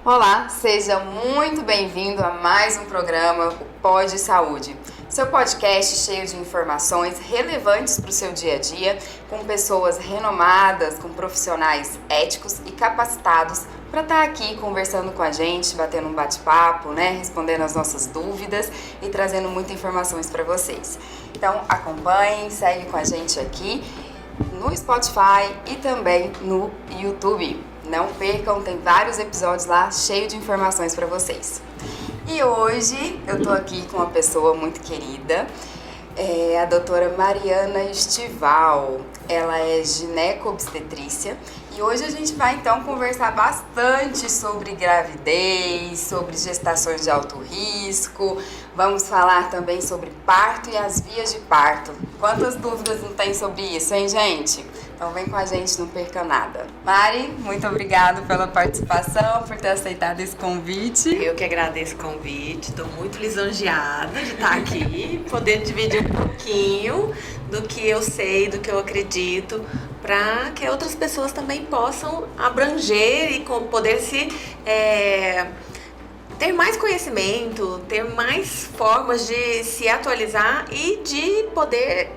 Olá, seja muito bem-vindo a mais um programa, o Pod Saúde. Seu podcast cheio de informações relevantes para o seu dia a dia, com pessoas renomadas, com profissionais éticos e capacitados para estar aqui conversando com a gente, batendo um bate-papo, respondendo as nossas dúvidas e trazendo muitas informações para vocês. Então acompanhem, segue com a gente aqui no Spotify e também no YouTube. Não percam, tem vários episódios lá cheios de informações para vocês. E hoje eu tô aqui com uma pessoa muito querida, a doutora Mariana Estival. Ela é gineco-obstetrícia e hoje a gente vai então conversar bastante sobre gravidez, sobre gestações de alto risco. Vamos falar também sobre parto e as vias de parto. Quantas dúvidas não tem sobre isso, hein, gente? Então vem com a gente, não perca nada. Mari, muito obrigada pela participação, por ter aceitado esse convite. Eu que agradeço o convite, estou muito lisonjeada de estar aqui, poder dividir um pouquinho do que eu sei, do que eu acredito, para que outras pessoas também possam abranger e poder ter mais conhecimento, ter mais formas de se atualizar e de poder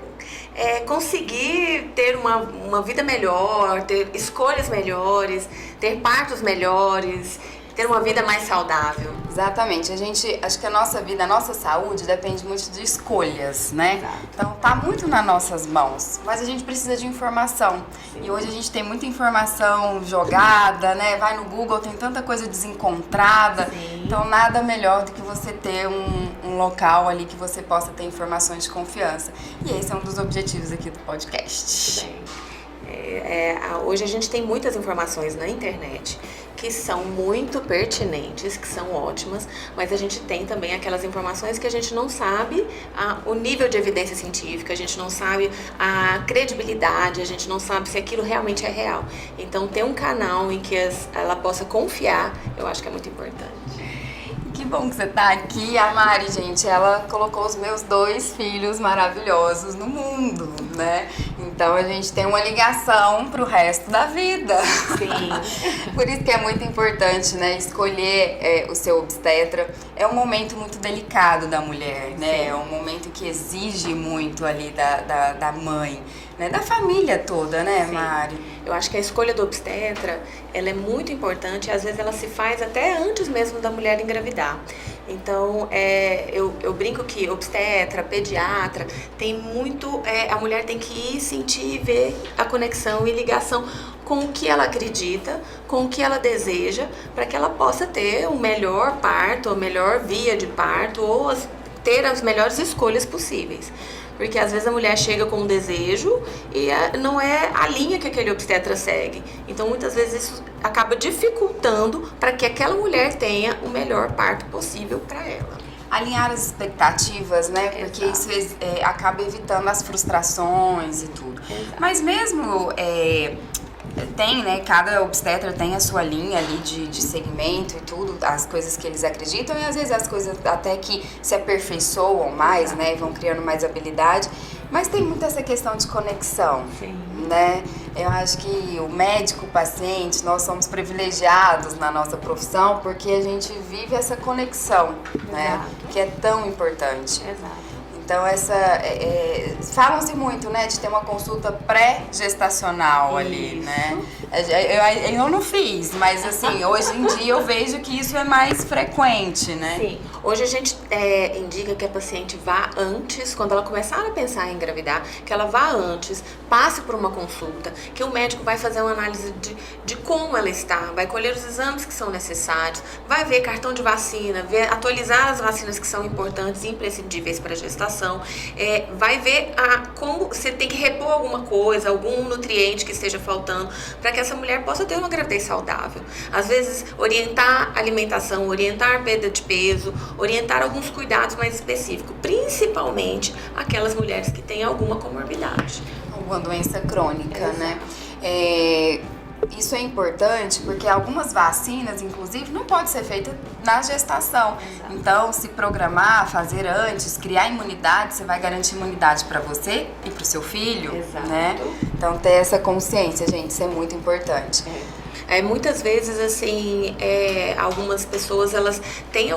conseguir ter uma vida melhor, ter escolhas melhores, ter partos melhores, ter uma vida mais saudável. Exatamente. Acho que a nossa vida, a nossa saúde depende muito de escolhas, né? Exato. Então tá muito nas nossas mãos, mas a gente precisa de informação. Sim. E hoje a gente tem muita informação jogada, né? Vai no Google, tem tanta coisa desencontrada. Sim. Então nada melhor do que você ter um local ali que você possa ter informações de confiança. E esse é um dos objetivos aqui do podcast. Bem, hoje a gente tem muitas informações na internet que são muito pertinentes, que são ótimas, mas a gente tem também aquelas informações que a gente não sabe o nível de evidência científica, a gente não sabe a credibilidade, a gente não sabe se aquilo realmente é real. Então ter um canal em que ela possa confiar, eu acho que é muito importante. Que bom que você tá aqui. A Mari, gente, ela colocou os meus 2 filhos maravilhosos no mundo, né? Então a gente tem uma ligação pro resto da vida. Sim. Por isso que é muito importante, né? Escolher o seu obstetra. É um momento muito delicado da mulher, né? Sim. É um momento que exige muito ali da mãe, né? Da família toda, né, Sim. Mari? Eu acho que a escolha do obstetra, ela é muito importante, às vezes ela se faz até antes mesmo da mulher engravidar. Então, eu brinco que obstetra, pediatra, tem muito, a mulher tem que ir sentir e ver a conexão e ligação com o que ela acredita, com o que ela deseja, para que ela possa ter o melhor parto, a melhor via de parto, ou ter as melhores escolhas possíveis. Porque às vezes a mulher chega com um desejo e não é a linha que aquele obstetra segue. Então muitas vezes isso acaba dificultando para que aquela mulher tenha o melhor parto possível para ela. Alinhar as expectativas, né? Porque Exato. isso acaba evitando as frustrações e tudo. Exato. Mas mesmo tem, né? Cada obstetra tem a sua linha ali de segmento e tudo, as coisas que eles acreditam e às vezes as coisas até que se aperfeiçoam mais, né? Vão criando mais habilidade. Mas tem muito essa questão de conexão, Sim. né? Eu acho que o médico, o paciente, nós somos privilegiados na nossa profissão porque a gente vive essa conexão, né? Exato. Que é tão importante. Exato. Então, falam-se muito, né, de ter uma consulta pré-gestacional ali, né? Eu não fiz, mas assim, hoje em dia eu vejo que isso é mais frequente, né? Sim. Hoje a gente indica que a paciente vá antes, quando ela começar a pensar em engravidar, que ela vá antes, passe por uma consulta, que o médico vai fazer uma análise de como ela está, vai colher os exames que são necessários, vai ver cartão de vacina, atualizar as vacinas que são importantes e imprescindíveis para a gestação, vai ver como você tem que repor alguma coisa, algum nutriente que esteja faltando, para que essa mulher possa ter uma gravidez saudável. Às vezes, orientar a alimentação, orientar a perda de peso, orientar alguns cuidados mais específicos, principalmente aquelas mulheres que têm alguma comorbidade. Alguma doença crônica, Exato. né? isso é importante porque algumas vacinas, inclusive, não pode ser feita na gestação. Exato. Então, se programar, fazer antes, criar imunidade, você vai garantir imunidade para você e para o seu filho, Exato. né? Então, ter essa consciência, gente, isso é muito importante. Muitas vezes, assim, algumas pessoas, elas têm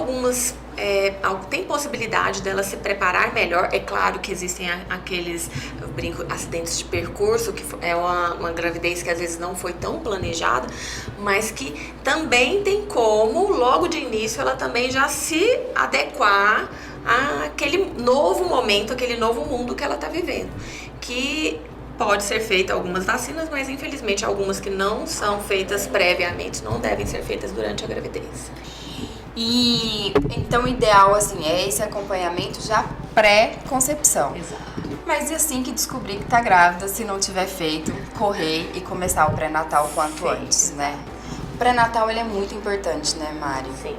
tem possibilidade delas se preparar melhor. É claro que existem aqueles, eu brinco, acidentes de percurso, que é uma gravidez que às vezes não foi tão planejada, mas que também tem como, logo de início, ela também já se adequar àquele novo momento, aquele novo mundo que ela está vivendo. Que pode ser feita algumas vacinas, mas infelizmente algumas que não são feitas previamente não devem ser feitas durante a gravidez. E então o ideal, assim, é esse acompanhamento já pré-concepção. Exato. Mas e assim que descobrir que tá grávida, se não tiver feito, correr e começar o pré-natal o quanto antes, né? O pré-natal, ele é muito importante, né, Mari? Sim.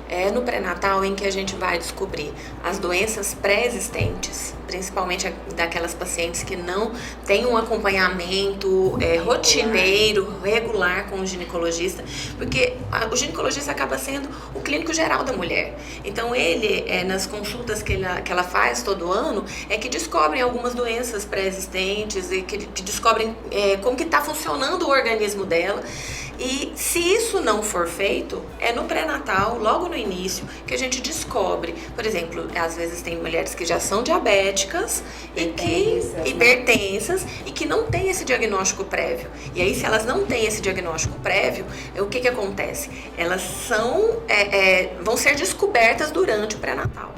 É no pré-natal em que a gente vai descobrir as doenças pré-existentes, principalmente daquelas pacientes que não têm um acompanhamento rotineiro, regular com o ginecologista, porque o ginecologista acaba sendo o clínico geral da mulher. Então ele, nas consultas que ela faz todo ano, é que descobrem algumas doenças pré-existentes e que descobrem como que está funcionando o organismo dela. E se isso não for feito, é no pré-natal, logo no início, que a gente descobre. Por exemplo, às vezes tem mulheres que já são diabéticas hipertensas e que não têm esse diagnóstico prévio. E aí, se elas não têm esse diagnóstico prévio, o que acontece? Elas vão ser descobertas durante o pré-natal.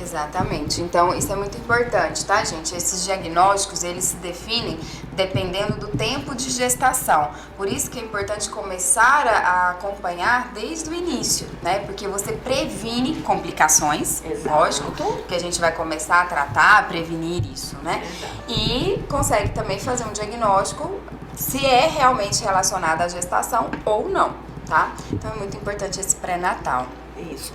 Exatamente. Então, isso é muito importante, tá, gente? Esses diagnósticos, eles se definem dependendo do tempo de gestação. Por isso que é importante começar a acompanhar desde o início, né? Porque você previne complicações, Exato. Lógico, que a gente vai começar a tratar, a prevenir isso, né? Exato. E consegue também fazer um diagnóstico se é realmente relacionado à gestação ou não, tá? Então, é muito importante esse pré-natal. Isso.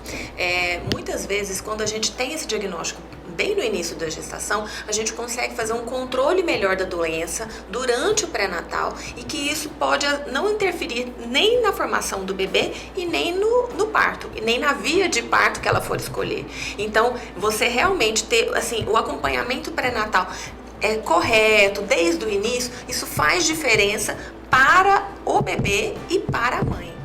Muitas vezes, quando a gente tem esse diagnóstico bem no início da gestação, a gente consegue fazer um controle melhor da doença durante o pré-natal e que isso pode não interferir nem na formação do bebê e nem no parto, e nem na via de parto que ela for escolher. Então, você realmente ter assim, o acompanhamento pré-natal correto desde o início, isso faz diferença para o bebê e para a mãe.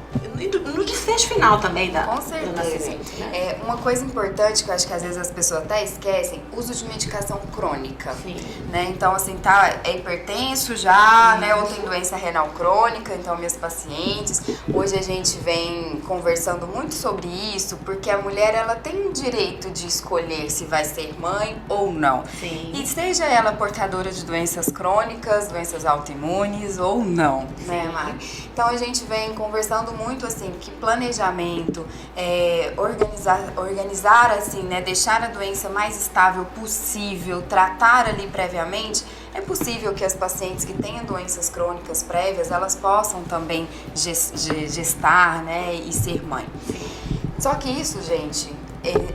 No desfecho final também Com certeza. do nascimento, né? Uma coisa importante que eu acho que às vezes as pessoas até esquecem, uso de medicação crônica. Sim. Né? Então, assim, é hipertenso já, né? Ou tem doença renal crônica, então minhas pacientes. Hoje a gente vem conversando muito sobre isso, porque a mulher, ela tem o direito de escolher se vai ser mãe ou não. Sim. E seja ela portadora de doenças crônicas, doenças autoimunes ou não, né, Mari? Então a gente vem conversando muito assim, que planejamento, organizar assim, né, deixar a doença mais estável possível, tratar ali previamente, é possível que as pacientes que tenham doenças crônicas prévias, elas possam também gestar, né, e ser mãe. Só que isso, gente,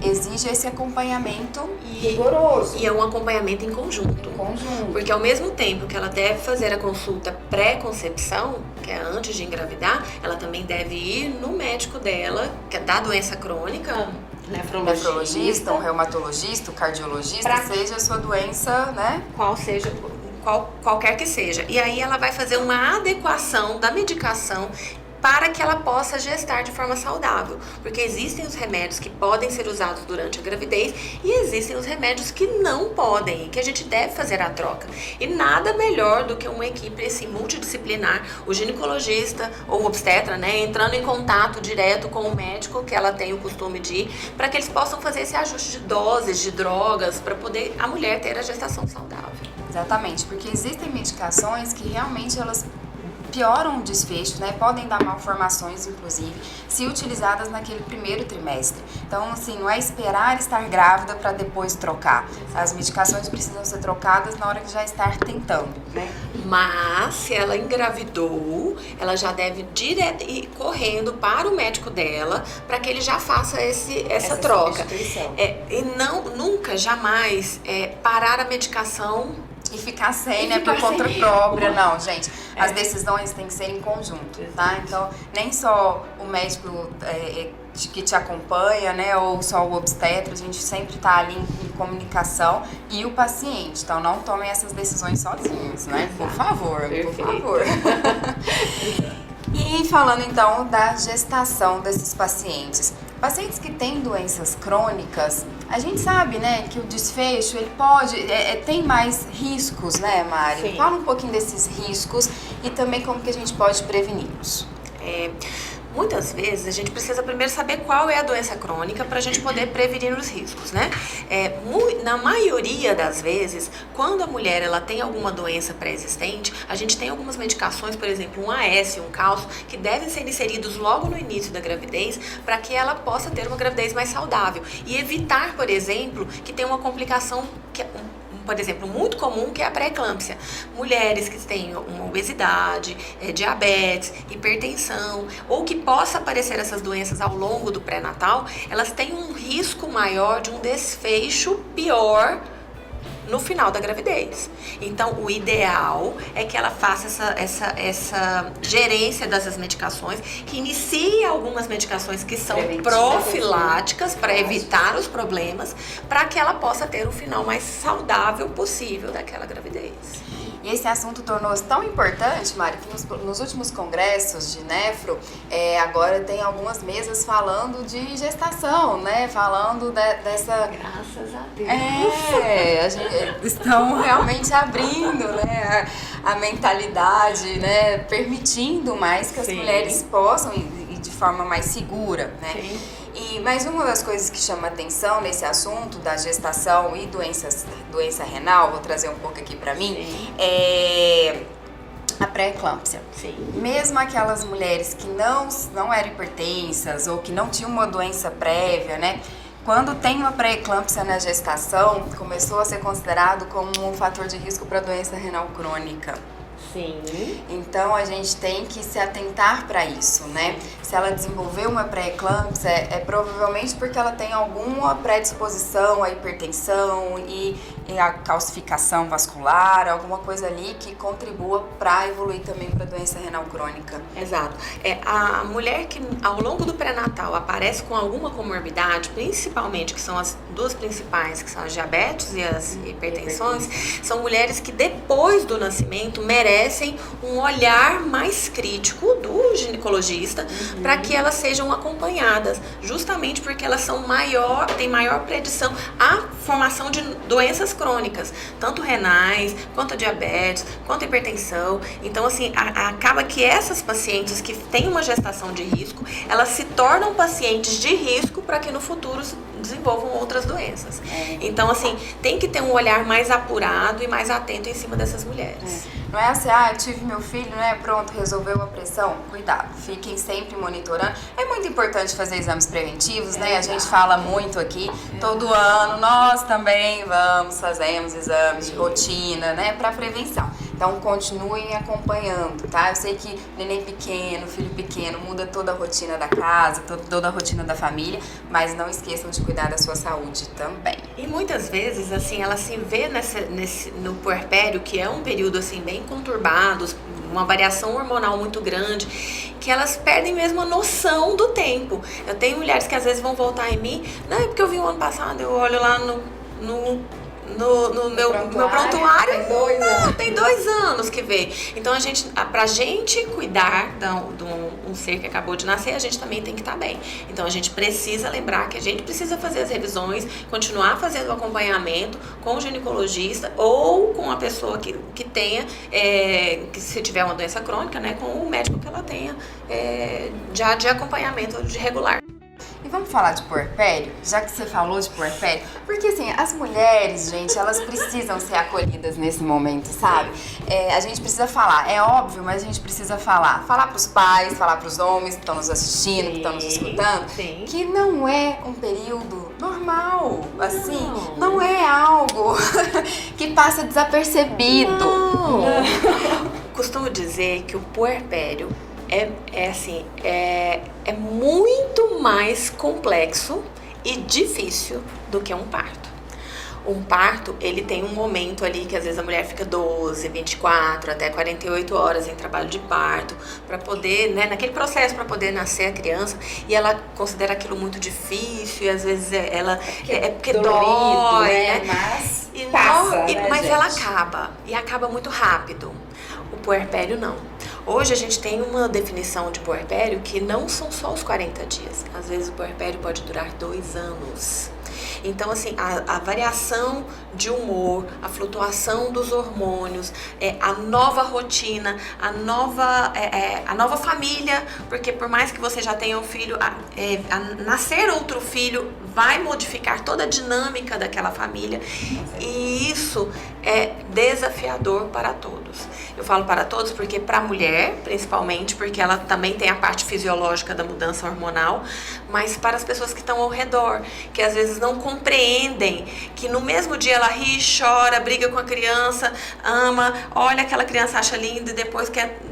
exige esse acompanhamento rigoroso. E é um acompanhamento em conjunto. Porque ao mesmo tempo que ela deve fazer a consulta pré-concepção, que é antes de engravidar, ela também deve ir no médico dela, que é da doença crônica, nefrologista, um reumatologista, um cardiologista, seja a sua doença, né? Qualquer que seja. E aí ela vai fazer uma adequação da medicação para que ela possa gestar de forma saudável. Porque existem os remédios que podem ser usados durante a gravidez e existem os remédios que não podem e que a gente deve fazer a troca. E nada melhor do que uma equipe assim, multidisciplinar, o ginecologista ou o obstetra, né, entrando em contato direto com o médico que ela tem o costume de ir, para que eles possam fazer esse ajuste de doses, de drogas, para poder a mulher ter a gestação saudável. Exatamente, porque existem medicações que realmente elas pioram o desfecho, né? Podem dar malformações, inclusive, se utilizadas naquele primeiro trimestre. Então, assim, não é esperar estar grávida para depois trocar. As medicações precisam ser trocadas na hora que já está tentando, né? Mas, se ela engravidou, ela já deve ir correndo para o médico dela, para que ele já faça essa troca. E nunca, jamais, parar a medicação e ficar sem, né, por conta própria. Não, gente. as decisões têm que ser em conjunto, tá? Então, nem só o médico que te acompanha, né, ou só o obstetra, a gente sempre tá ali em comunicação, e o paciente. Então, não tomem essas decisões sozinhos, né? Por favor, por favor. E falando então da gestação desses pacientes. Pacientes que têm doenças crônicas, a gente sabe, né, que o desfecho, ele pode, tem mais riscos, né, Mari? Sim. Fala um pouquinho desses riscos e também como que a gente pode preveni-los. Muitas vezes a gente precisa primeiro saber qual é a doença crônica para a gente poder prevenir os riscos, né? Na maioria das vezes, quando a mulher ela tem alguma doença pré-existente, a gente tem algumas medicações, por exemplo, um AS, um cálcio, que devem ser inseridos logo no início da gravidez para que ela possa ter uma gravidez mais saudável e evitar, por exemplo, que tenha uma complicação por exemplo, muito comum, que é a pré-eclâmpsia. Mulheres que têm uma obesidade, diabetes, hipertensão, ou que possa aparecer essas doenças ao longo do pré-natal, elas têm um risco maior de um desfecho pior no final da gravidez. Então, o ideal é que ela faça essa gerência dessas medicações, que inicie algumas medicações que são profiláticas para evitar os problemas, para que ela possa ter o final mais saudável possível daquela gravidez. E esse assunto tornou-se tão importante, Mari, que nos últimos congressos de nefro, agora tem algumas mesas falando de gestação, né? Falando dessa... Graças a Deus! Estão realmente abrindo, né, a mentalidade, né? Permitindo mais que as mulheres possam ir de forma mais segura, né? Sim. Mas uma das coisas que chama atenção nesse assunto da gestação e doença renal, vou trazer um pouco aqui pra mim, é a pré-eclâmpsia. Mesmo aquelas mulheres que não eram hipertensas ou que não tinham uma doença prévia, né? Quando tem uma pré-eclâmpsia na gestação, começou a ser considerado como um fator de risco para doença renal crônica. Sim. Então a gente tem que se atentar para isso, né? Se ela desenvolver uma pré-eclâmpsia, é provavelmente porque ela tem alguma predisposição à hipertensão e a calcificação vascular, alguma coisa ali que contribua para evoluir também para doença renal crônica. Exato. A mulher que ao longo do pré-natal aparece com alguma comorbidade, principalmente, que são as duas principais, que são as diabetes e as hipertensões, são mulheres que depois do nascimento merecem um olhar mais crítico do ginecologista para que elas sejam acompanhadas, justamente porque elas têm maior predição à formação de doenças crônicas, tanto renais, quanto a diabetes, quanto a hipertensão. Então, assim, acaba que essas pacientes que têm uma gestação de risco, elas se tornam pacientes de risco para que no futuro desenvolvam outras doenças. Então, assim, tem que ter um olhar mais apurado e mais atento em cima dessas mulheres. Não é assim, eu tive meu filho, né, pronto, resolveu a pressão. Cuidado, fiquem sempre monitorando. É muito importante fazer exames preventivos, né? A gente fala muito aqui, todo ano nós também fazemos exames de rotina, né, para prevenção. Então, continuem acompanhando, tá? Eu sei que neném pequeno, filho pequeno, muda toda a rotina da casa, toda a rotina da família, mas não esqueçam de cuidar da sua saúde também. E muitas vezes, assim, ela se vê no puerpério, que é um período, assim, bem conturbado, uma variação hormonal muito grande, que elas perdem mesmo a noção do tempo. Eu tenho mulheres que às vezes vão voltar em mim, não, é porque eu vi o ano passado, eu olho lá no meu prontuário, tem 2 anos que veio. Então, pra gente cuidar de um ser que acabou de nascer, a gente também tem que estar bem. Então, a gente precisa lembrar que a gente precisa fazer as revisões, continuar fazendo o acompanhamento com o ginecologista ou com a pessoa que tenha, que se tiver uma doença crônica, né, com o médico que ela tenha já de acompanhamento de regular. E vamos falar de puerpério, já que você falou de puerpério, porque assim, as mulheres, gente, elas precisam ser acolhidas nesse momento, sabe? A gente precisa falar, é óbvio, mas a gente precisa falar pros pais, falar pros homens que estão nos assistindo, que estão nos escutando, que não é um período normal, assim, não é algo que passa desapercebido. Não. Costumo dizer que o puerpério é muito mais complexo e difícil do que um parto. Um parto, ele tem um momento ali que às vezes a mulher fica 12, 24, até 48 horas em trabalho de parto, para poder, né, naquele processo para poder nascer a criança, e ela considera aquilo muito difícil, e às vezes ela porque dolorido, dói, né? Mas passa, né, mas gente? ela acaba, e acaba muito rápido. O puerpério não. Hoje a gente tem uma definição de puerpério que não são só os 40 dias. Às vezes o puerpério pode durar 2 anos. Então, assim, a variação de humor, a flutuação dos hormônios, a nova rotina, a nova família, porque por mais que você já tenha um filho, nascer outro filho vai modificar toda a dinâmica daquela família, e isso é desafiador para todos. Eu falo para todos porque para a mulher, principalmente, porque ela também tem a parte fisiológica da mudança hormonal, mas para as pessoas que estão ao redor, que às vezes não compreendem que no mesmo dia ela ri, chora, briga com a criança, ama, olha aquela criança, acha linda e depois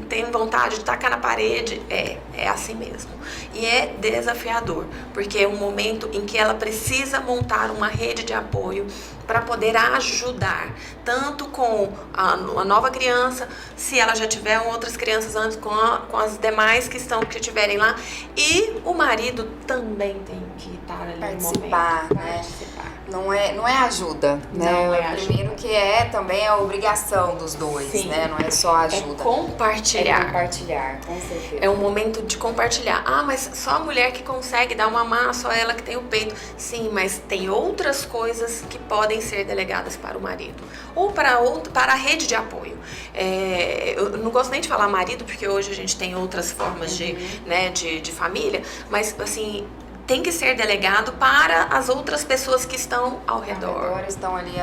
tem vontade de tacar na parede. É assim mesmo. E é desafiador, porque é um momento em que ela precisa montar uma rede de apoio para poder ajudar, tanto com a nova criança, se ela já tiver outras crianças antes, com as demais que estiverem lá, e o marido também tem que estar ali participar, no momento, né? participar. Não é ajuda, né? Não é ajuda. Primeiro que também é a obrigação dos dois, Sim. né? Não é só ajuda. É compartilhar. É compartilhar, com certeza. É um momento de compartilhar. Ah, mas só a mulher que consegue dar uma mamar, só ela que tem o peito. Sim, mas tem outras coisas que podem ser delegadas para o marido. Ou para a rede de apoio. Eu não gosto nem de falar marido, porque hoje a gente tem outras formas de família, mas assim, tem que ser delegado para as outras pessoas que estão ao redor. Estão ali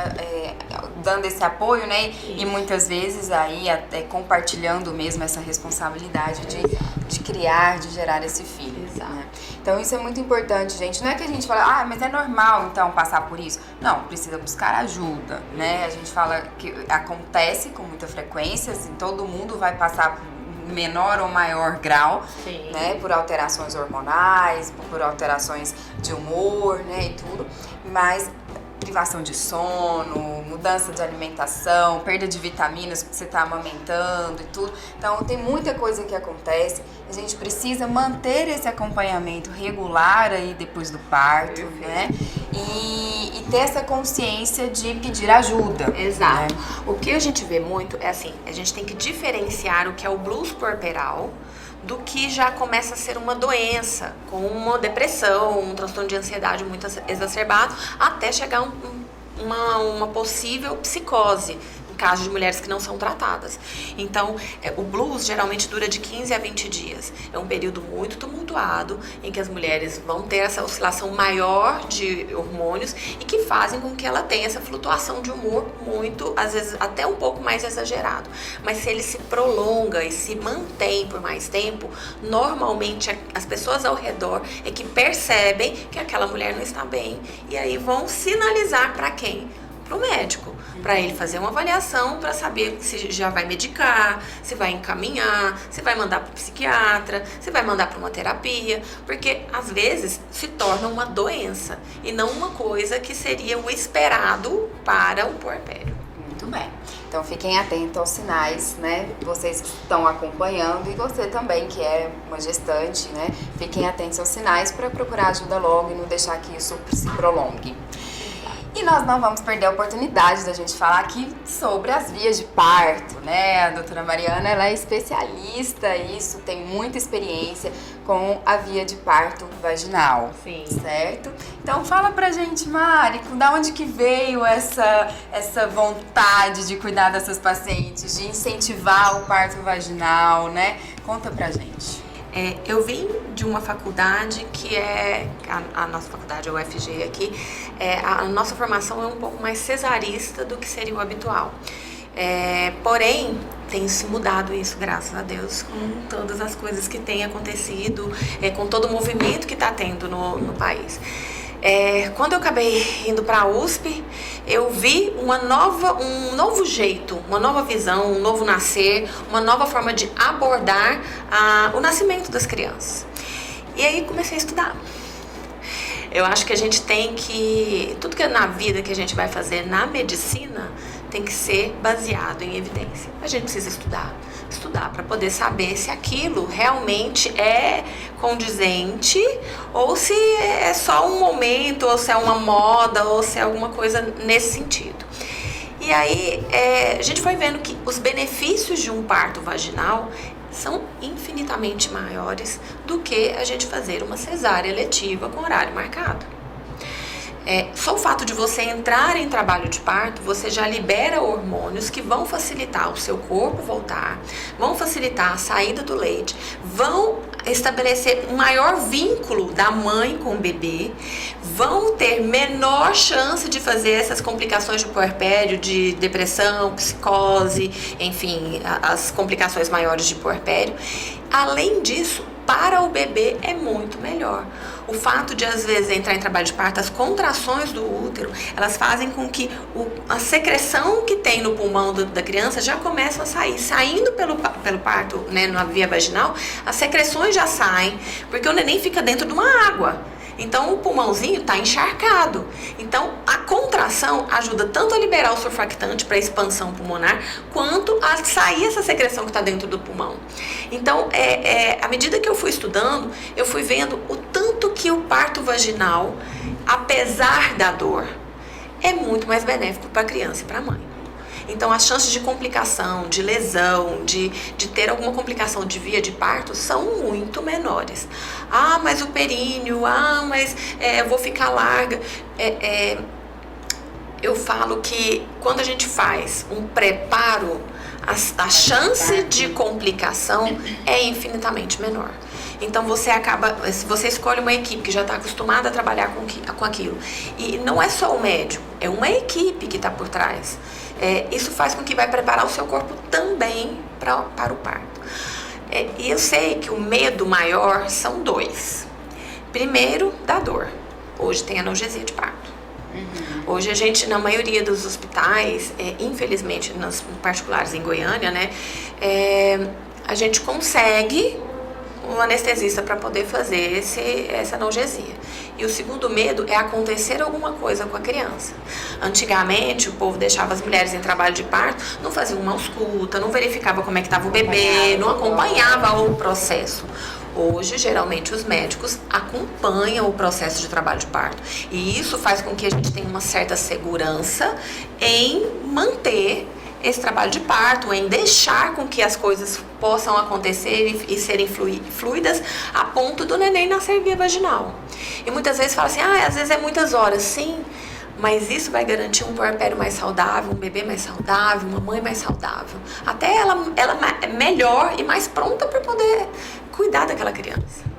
dando esse apoio, né? E muitas vezes aí até compartilhando mesmo essa responsabilidade de criar, de gerar esse filho. Né? Então isso é muito importante, gente. Não é que a gente fala, mas é normal então passar por isso. Não, precisa buscar ajuda, né? A gente fala que acontece com muita frequência, assim, todo mundo vai passar por menor ou maior grau, né, por alterações hormonais, por alterações de humor, né, e tudo, mas privação de sono, mudança de alimentação, perda de vitaminas porque você está amamentando e tudo. Então tem muita coisa que acontece. A gente precisa manter esse acompanhamento regular aí depois do parto, né? E ter essa consciência de pedir ajuda. Exato. Né? O que a gente vê muito é assim, a gente tem que diferenciar o que é o blues puerperal do que já começa a ser uma doença, com uma depressão, um transtorno de ansiedade muito exacerbado, até chegar uma possível psicose, em caso de mulheres que não são tratadas. Então, o blues geralmente dura de 15 a 20 dias. É um período muito tumultuado, em que as mulheres vão ter essa oscilação maior de hormônios e que fazem com que ela tenha essa flutuação de humor muito, às vezes até um pouco mais exagerado. Mas se ele se prolonga e se mantém por mais tempo, normalmente as pessoas ao redor é que percebem que aquela mulher não está bem e aí vão sinalizar para quem? Para o médico, para ele fazer uma avaliação para saber se já vai medicar, se vai encaminhar, se vai mandar para o psiquiatra, se vai mandar para uma terapia, porque às vezes se torna uma doença e não uma coisa que seria o esperado para o puerpério. Muito bem. Então fiquem atentos aos sinais, né? Vocês que estão acompanhando e você também que é uma gestante, né? Fiquem atentos aos sinais para procurar ajuda logo e não deixar que isso se prolongue. E nós não vamos perder a oportunidade da gente falar aqui sobre as vias de parto, né? A doutora Mariana, ela é especialista nisso, tem muita experiência com a via de parto vaginal, Sim. Certo? Então fala pra gente, Mari, da onde que veio essa vontade de cuidar dessas pacientes, de incentivar o parto vaginal, né? Conta pra gente. Eu vim de uma faculdade que a nossa faculdade, a UFG aqui, a nossa formação é um pouco mais cesarista do que seria o habitual. Porém, tem se mudado isso, graças a Deus, com todas as coisas que têm acontecido, com todo o movimento que está tendo no país. Quando eu acabei indo para a USP, eu vi um novo jeito, uma nova visão, um novo nascer, uma nova forma de abordar o nascimento das crianças. E aí comecei a estudar. Eu acho que a gente tem que... Tudo que é na vida que a gente vai fazer na medicina tem que ser baseado em evidência. A gente precisa estudar para poder saber se aquilo realmente é condizente ou se é só um momento, ou se é uma moda, ou se é alguma coisa nesse sentido. E aí a gente foi vendo que os benefícios de um parto vaginal são infinitamente maiores do que a gente fazer uma cesárea eletiva com horário marcado. Só o fato de você entrar em trabalho de parto, você já libera hormônios que vão facilitar o seu corpo voltar, vão facilitar a saída do leite, vão estabelecer um maior vínculo da mãe com o bebê, vão ter menor chance de fazer essas complicações de puerpério, de depressão, psicose, enfim, as complicações maiores de puerpério. Além disso, para o bebê é muito melhor. O fato de, às vezes, entrar em trabalho de parto, as contrações do útero, elas fazem com que a secreção que tem no pulmão da criança já começa a sair. Saindo pelo parto, né, na via vaginal, as secreções já saem, porque o neném fica dentro de uma água. Então, o pulmãozinho está encharcado. Então, a contração ajuda tanto a liberar o surfactante para a expansão pulmonar, quanto a sair essa secreção que está dentro do pulmão. Então, à medida que eu fui estudando, eu fui vendo o tanto que o parto vaginal, apesar da dor, é muito mais benéfico para a criança e para a mãe. Então, as chances de complicação, de lesão, de ter alguma complicação de via de parto são muito menores. Ah, mas o períneo, mas eu vou ficar larga. Eu falo que quando a gente faz um preparo, a chance de complicação é infinitamente menor. Então você escolhe uma equipe que já está acostumada a trabalhar com aquilo. E não é só o médico, é uma equipe que está por trás. Isso faz com que vai preparar o seu corpo também para o parto. E eu sei que o medo maior são dois. Primeiro, da dor. Hoje tem analgesia de parto. Hoje a gente, na maioria dos hospitais, infelizmente nos particulares em Goiânia, né, a gente consegue um anestesista para poder fazer essa analgesia. E o segundo medo é acontecer alguma coisa com a criança. Antigamente, o povo deixava as mulheres em trabalho de parto, não fazia uma ausculta, não verificava como é que estava o bebê, não acompanhava o processo. Hoje, geralmente, os médicos acompanham o processo de trabalho de parto. E isso faz com que a gente tenha uma certa segurança em manter esse trabalho de parto, em deixar com que as coisas possam acontecer e serem fluidas a ponto do neném nascer via vaginal. E muitas vezes fala assim, às vezes é muitas horas. Sim, mas isso vai garantir um puerpério mais saudável, um bebê mais saudável, uma mãe mais saudável. Até ela é melhor e mais pronta para poder cuidar daquela criança.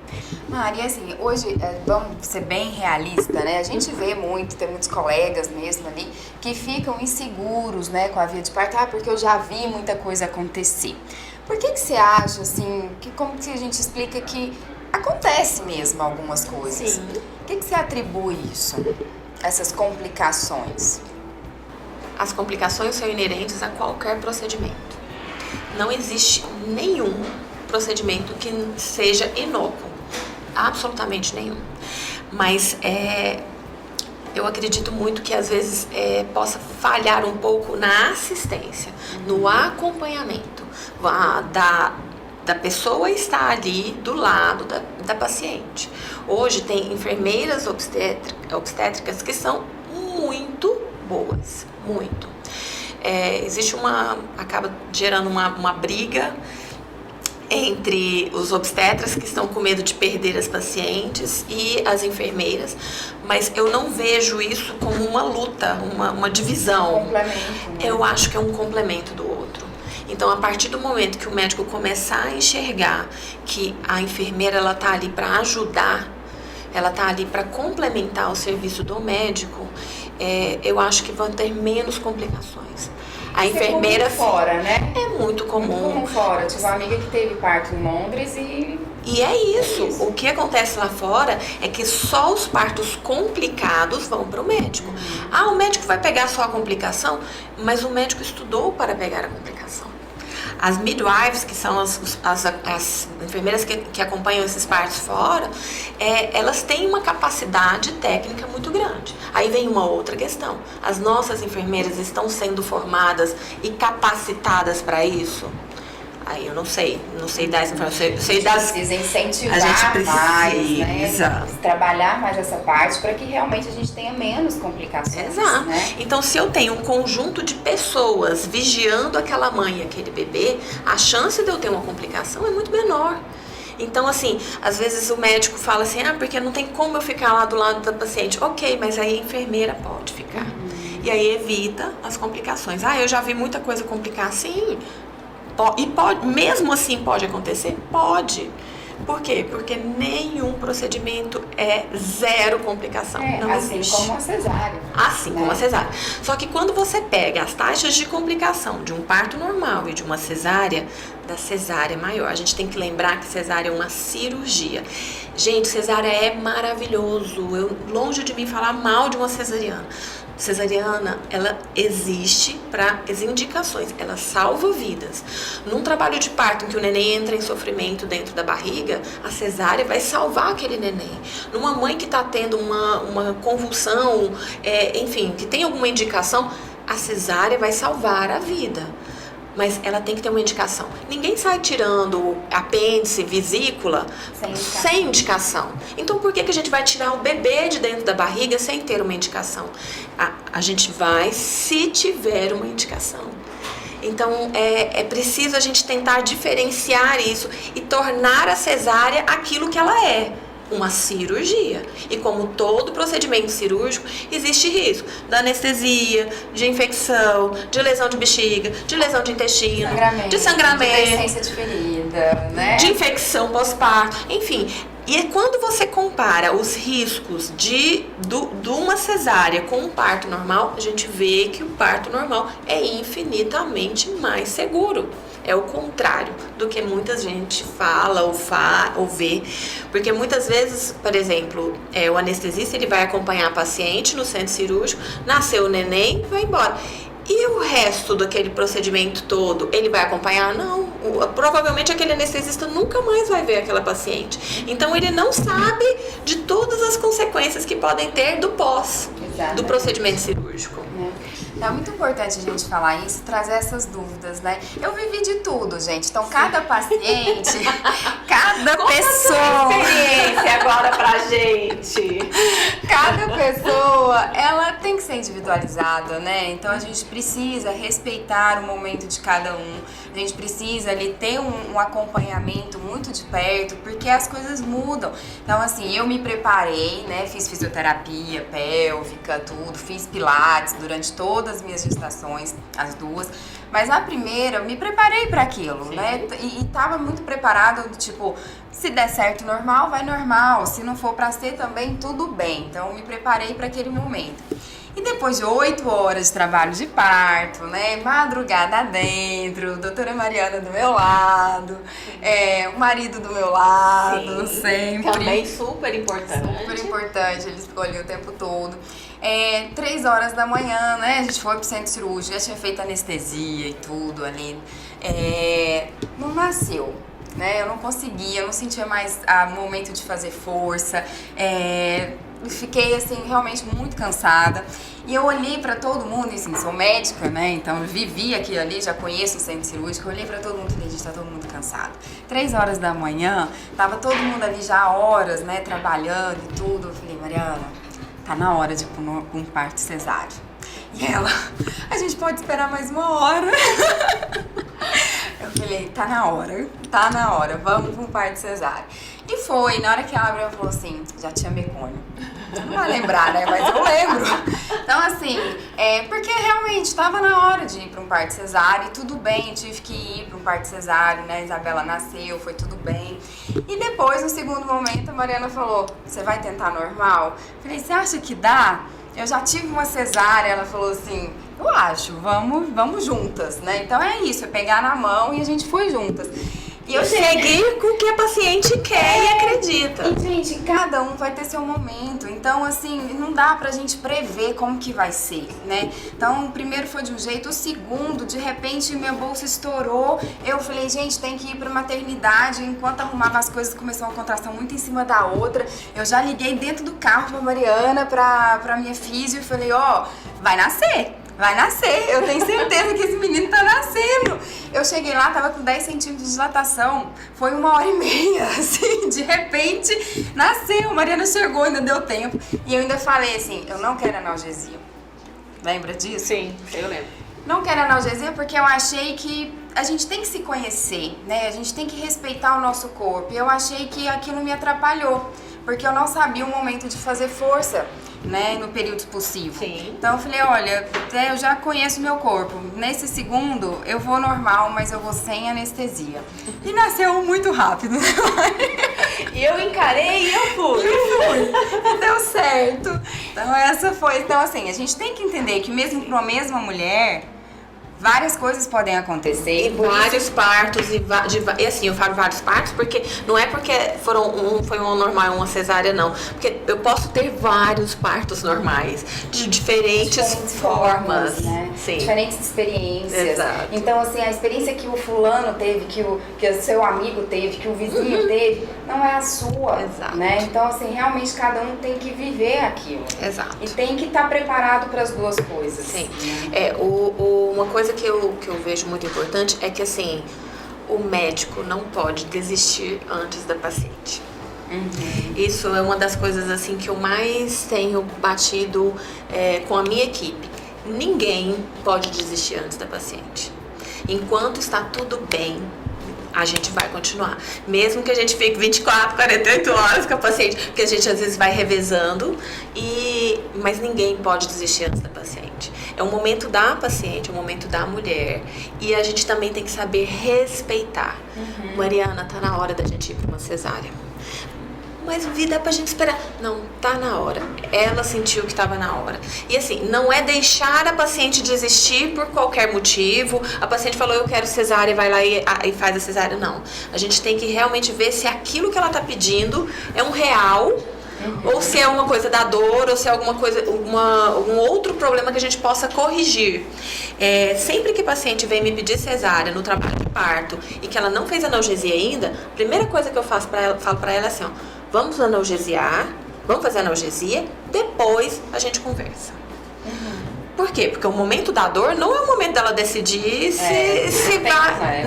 Mari, assim, hoje, vamos ser bem realista, né? A gente vê muito, tem muitos colegas mesmo ali que ficam inseguros, né, com a via de parto, porque eu já vi muita coisa acontecer. Por que você acha, assim, como que a gente explica que acontece mesmo algumas coisas? Sim. O que você atribui isso, essas complicações? As complicações são inerentes a qualquer procedimento. Não existe nenhum procedimento que seja inócuo. Absolutamente nenhum. Mas eu acredito muito que às vezes possa falhar um pouco na assistência, no acompanhamento da pessoa estar ali do lado da paciente. Hoje tem enfermeiras obstétricas que são muito boas, muito. Acaba gerando uma briga entre os obstetras que estão com medo de perder as pacientes e as enfermeiras, mas eu não vejo isso como uma luta, uma divisão. Um complemento, né? Eu acho que é um complemento do outro. Então, a partir do momento que o médico começar a enxergar que a enfermeira ela tá ali para ajudar, ela tá ali para complementar o serviço do médico, eu acho que vão ter menos complicações. A enfermeira fora, né? É muito comum. Muito comum fora. Tive uma amiga que teve parto em Londres e é isso. O que acontece lá fora é que só os partos complicados vão para o médico. O médico vai pegar só a complicação, mas o médico estudou para pegar a complicação. As midwives, que são as enfermeiras que acompanham esses partos fora, elas têm uma capacidade técnica muito grande. Aí vem uma outra questão. As nossas enfermeiras estão sendo formadas e capacitadas para isso? Aí eu não sei dar essa informação. A gente precisa incentivar mais, né? Trabalhar mais essa parte para que realmente a gente tenha menos complicações. Exato. Né? Então, se eu tenho um conjunto de pessoas vigiando aquela mãe e aquele bebê, a chance de eu ter uma complicação é muito menor. Então, assim, às vezes o médico fala assim, porque não tem como eu ficar lá do lado da paciente. Ok, mas aí a enfermeira pode ficar. E aí evita as complicações. Eu já vi muita coisa complicar, sim. E pode, mesmo assim pode acontecer? Pode. Por quê? Porque nenhum procedimento é zero complicação. Não assim existe. Como a cesárea. Assim como a cesárea. Só que quando você pega as taxas de complicação de um parto normal e de uma cesárea, da cesárea é maior. A gente tem que lembrar que cesárea é uma cirurgia. Gente, cesárea é maravilhoso. Longe de mim falar mal de uma cesariana. Cesariana, ela existe para as indicações, ela salva vidas. Num trabalho de parto em que o neném entra em sofrimento dentro da barriga, a cesárea vai salvar aquele neném. Numa mãe que está tendo uma convulsão, enfim, que tem alguma indicação, a cesárea vai salvar a vida. Mas ela tem que ter uma indicação. Ninguém sai tirando apêndice, vesícula sem indicação. Então por que a gente vai tirar o bebê de dentro da barriga sem ter uma indicação? A gente vai se tiver uma indicação. Então é preciso a gente tentar diferenciar isso e tornar a cesárea aquilo que ela é. Uma cirurgia. E como todo procedimento cirúrgico, existe risco da anestesia, de infecção, de lesão de bexiga, de lesão de intestino, de sangramento, de descência de ferida, né? De infecção pós-parto, enfim. E quando você compara os riscos de uma cesárea com um parto normal, a gente vê que o parto normal é infinitamente mais seguro. É o contrário do que muita gente fala ou vê. Porque muitas vezes, por exemplo, o anestesista ele vai acompanhar a paciente no centro cirúrgico, nasceu o neném e vai embora. E o resto daquele procedimento todo, ele vai acompanhar? Não. Provavelmente aquele anestesista nunca mais vai ver aquela paciente. Então ele não sabe de todas as consequências que podem ter do do procedimento cirúrgico. É muito importante a gente falar isso, trazer essas dúvidas, né? Eu vivi de tudo, gente. Então, cada paciente, cada pessoa... Conta a sua experiência agora pra gente. Cada pessoa, ela tem que ser individualizada, né? Então, a gente precisa respeitar o momento de cada um. A gente precisa ali ter um acompanhamento muito de perto, porque as coisas mudam. Então, assim, eu me preparei, né? Fiz fisioterapia pélvica, tudo. Fiz pilates durante todas as minhas gestações, as duas. Mas na primeira, eu me preparei para aquilo, sim, né? E tava muito preparada, tipo, se der certo normal, vai normal. Se não for para ser também, tudo bem. Então, eu me preparei para aquele momento. E depois de 8 horas de trabalho de parto, né, madrugada dentro, doutora Mariana do meu lado, o marido do meu lado, sim, sempre. Também super importante. Super importante, ele ficou ali o tempo todo. 3 horas da manhã, né, a gente foi pro centro cirúrgico, já tinha feito anestesia e tudo ali. Não nasceu. Né, eu não conseguia, eu não sentia mais o momento de fazer força, fiquei assim realmente muito cansada e eu olhei pra todo mundo, e assim, sou médica, né, então eu vivi aquilo ali, já conheço o centro cirúrgico, eu olhei pra todo mundo e falei, gente, tá todo mundo cansado. 3 horas da manhã, tava todo mundo ali já há horas, né, trabalhando e tudo, eu falei, Mariana, tá na hora de ir pra um parto cesáreo. E ela, a gente pode esperar mais 1 hora. Eu falei, tá na hora, vamos para um parto cesárea. E foi, na hora que ela abriu, ela falou assim, já tinha mecônio. Não vai lembrar, né, mas eu lembro. Então, assim, porque realmente tava na hora de ir para um parto cesárea e tudo bem, tive que ir para um parto cesáreo, né, a Isabela nasceu, foi tudo bem. E depois, no segundo momento, a Mariana falou, você vai tentar normal? Eu falei, você acha que dá? Eu já tive uma cesárea, ela falou assim, eu acho, vamos juntas, né? Então é isso, é pegar na mão e a gente foi juntas. E eu seguir com o que a paciente quer e acredita. E, gente, cada um vai ter seu momento. Então, assim, não dá pra gente prever como que vai ser, né? Então, o primeiro foi de um jeito, o segundo, de repente, minha bolsa estourou. Eu falei, gente, tem que ir pra maternidade. Enquanto arrumava as coisas, começou uma contração muito em cima da outra. Eu já liguei dentro do carro pra Mariana, pra minha físio, e falei, ó, vai nascer. Vai nascer, eu tenho certeza que esse menino tá nascendo. Eu cheguei lá, tava com 10 centímetros de dilatação. Foi 1h30, assim, de repente nasceu. A Mariana chegou, ainda deu tempo. E eu ainda falei assim, eu não quero analgesia. Lembra disso? Sim, eu lembro. Não quero analgesia porque eu achei que a gente tem que se conhecer, né? A gente tem que respeitar o nosso corpo. E eu achei que aquilo me atrapalhou, porque eu não sabia o momento de fazer força, né, no período possível. Sim. Então eu falei, olha, eu já conheço meu corpo. Nesse segundo eu vou normal, mas eu vou sem anestesia. E nasceu muito rápido. E eu encarei e eu fui. E deu certo. Então essa foi. Então assim, a gente tem que entender que mesmo para uma mesma mulher, várias coisas podem acontecer. E vários partos, e assim, eu falo vários partos porque não é porque foi um normal e uma cesárea, não. Porque eu posso ter vários partos normais, de diferentes formas. Né? Sim. Diferentes experiências. Exato. Então, assim, a experiência que o fulano teve, que o seu amigo teve, que o vizinho teve, não é a sua. Exato. Né? Então, assim, realmente cada um tem que viver aquilo. Exato. E tem que estar preparado para as duas coisas. Sim. Né? Uma coisa que eu vejo muito importante é que, assim, o médico não pode desistir antes da paciente. Uhum. Isso é uma das coisas, assim, que eu mais tenho batido com a minha equipe. Ninguém pode desistir antes da paciente. Enquanto está tudo bem, a gente vai continuar. Mesmo que a gente fique 24, 48 horas com a paciente, porque a gente às vezes vai revezando, mas ninguém pode desistir antes da paciente. É o momento da paciente, é o momento da mulher. E a gente também tem que saber respeitar. Uhum. Mariana, tá na hora da gente ir para uma cesárea. Mas dá pra gente esperar. Não, tá na hora. Ela sentiu que tava na hora. E assim, não é deixar a paciente desistir por qualquer motivo. A paciente falou, eu quero cesárea, e vai lá e faz a cesárea. Não. A gente tem que realmente ver se aquilo que ela tá pedindo é um real, ou se é uma coisa da dor, ou se é alguma coisa, algum outro problema que a gente possa corrigir. Sempre que a paciente vem me pedir cesárea no trabalho de parto e que ela não fez analgesia ainda, a primeira coisa que eu falo pra ela é assim, ó, vamos analgesiar, vamos fazer analgesia, depois a gente conversa. Uhum. Por quê? Porque o momento da dor não é o momento dela decidir se vai.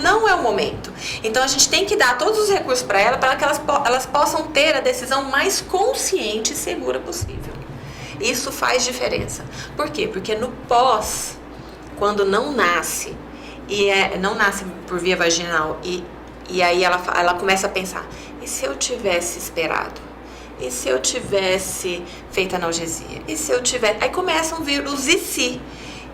Não é o momento. Então a gente tem que dar todos os recursos para ela, para que elas possam ter a decisão mais consciente e segura possível. Isso faz diferença. Por quê? Porque no pós, quando não nasce, não nasce por via vaginal, e aí ela começa a pensar, e se eu tivesse esperado? E se eu tivesse feito analgesia? E se eu tivesse... Aí começam a vir os e se.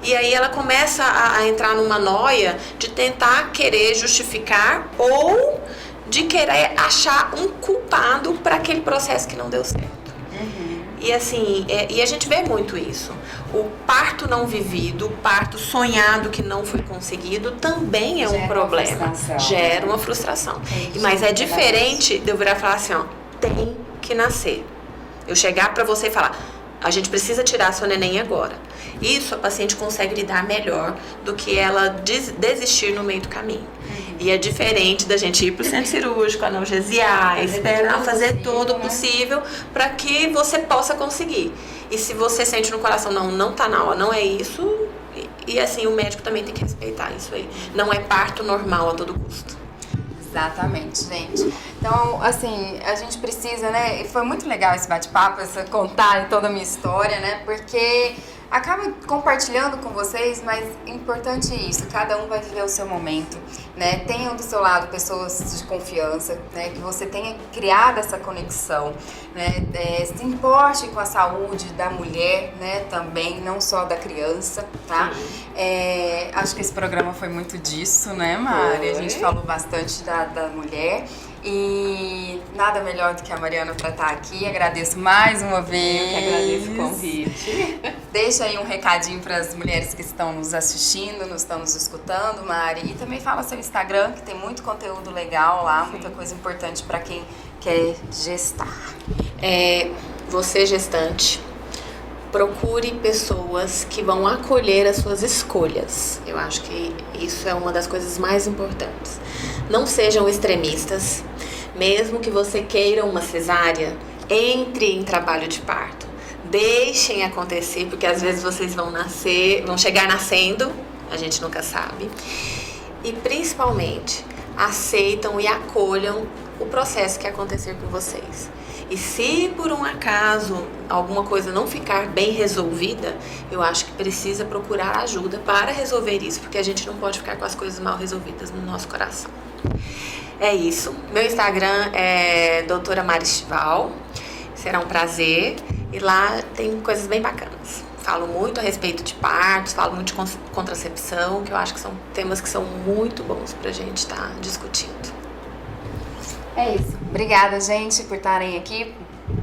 E aí ela começa a entrar numa noia de tentar querer justificar ou de querer achar um culpado para aquele processo que não deu certo. Uhum. E assim, e a gente vê muito isso. O parto não vivido, o parto sonhado que não foi conseguido também é um problema. Gera uma frustração. Mas é diferente de eu virar e falar assim, ó, tem que nascer. Eu chegar pra você e falar, a gente precisa tirar sua neném agora. Isso a paciente consegue lidar melhor do que ela desistir no meio do caminho. Uhum. E é diferente da gente ir pro centro cirúrgico, analgesiar, esperar fazer tudo possível para que você possa conseguir. E se você sente no coração, não tá na hora, não é isso, e assim, o médico também tem que respeitar isso aí. Não é parto normal a todo custo. Exatamente, gente. Então, assim, a gente precisa, né? E foi muito legal esse bate-papo, contar toda a minha história, né? Porque acaba compartilhando com vocês, mas importante isso, cada um vai viver o seu momento, né? Tenham do seu lado pessoas de confiança, né? Que você tenha criado essa conexão, né? Se importe com a saúde da mulher, né? Também, não só da criança, tá? Acho que esse programa foi muito disso, né, Mari? A gente falou bastante da mulher. E nada melhor do que a Mariana para estar aqui. Agradeço mais uma vez. Eu que agradeço o convite. Deixa aí um recadinho para as mulheres que estão nos assistindo, estão nos escutando, Mari. E também fala seu Instagram, que tem muito conteúdo legal lá, muita coisa importante para quem quer gestar. Você gestante, procure pessoas que vão acolher as suas escolhas. Eu acho que isso é uma das coisas mais importantes. Não sejam extremistas. Mesmo que você queira uma cesárea, entre em trabalho de parto. Deixem acontecer, porque às vezes vocês vão chegar nascendo, a gente nunca sabe. E principalmente, aceitam e acolham o processo que acontecer com vocês. E se por um acaso alguma coisa não ficar bem resolvida, eu acho que precisa procurar ajuda para resolver isso, porque a gente não pode ficar com as coisas mal resolvidas no nosso coração. É isso. Meu Instagram é doutora Mari Estival. Será um prazer. E lá tem coisas bem bacanas. Falo muito a respeito de partos, falo muito de contracepção, que eu acho que são temas que são muito bons pra gente estar discutindo. É isso. Obrigada, gente, por estarem aqui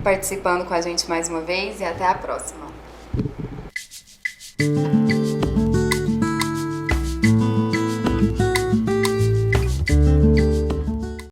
participando com a gente mais uma vez e até a próxima.